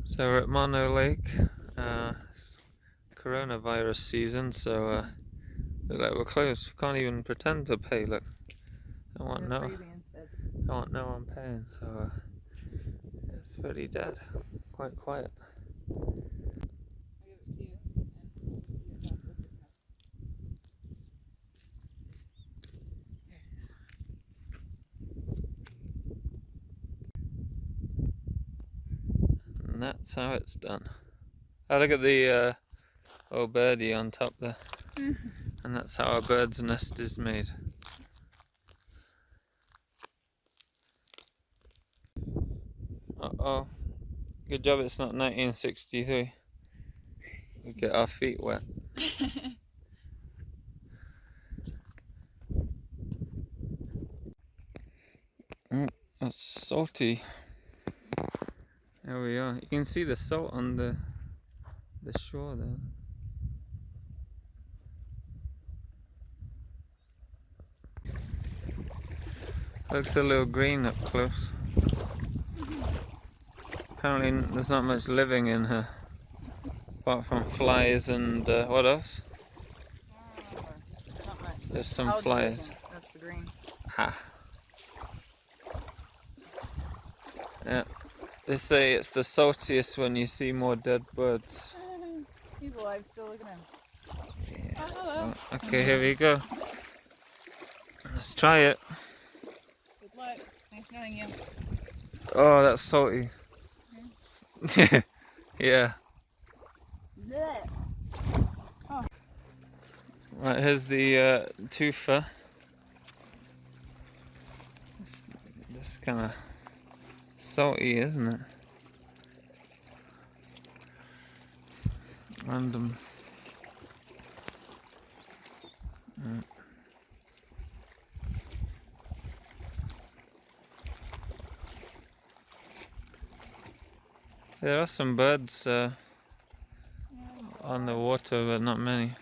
So we're at Mono Lake, coronavirus season, so look like we're closed. We can't even pretend to pay. Look, I won't know I'm paying, so it's pretty dead, quite quiet. And that's how it's done. Oh, look at the old birdie on top there. And that's how a bird's nest is made. Uh-oh. Good job it's not 1963. We get our feet wet. That's salty. There we are. You can see the salt on the shore there. Looks a little green up close. Apparently there's not much living in her, apart from flies and what else? Not much. There's some flies. That's the green. Ah. Yeah. They say it's the saltiest when you see more dead birds. He's alive still, look at him. Yeah. Oh, hello. Oh, okay, here we go. Let's try it. Good luck. Nice knowing you. Oh, that's salty. Yeah. Blech. Oh. Right, here's the Tufa. It's kind of salty, isn't it? Random. There are some birds on the water, but not many.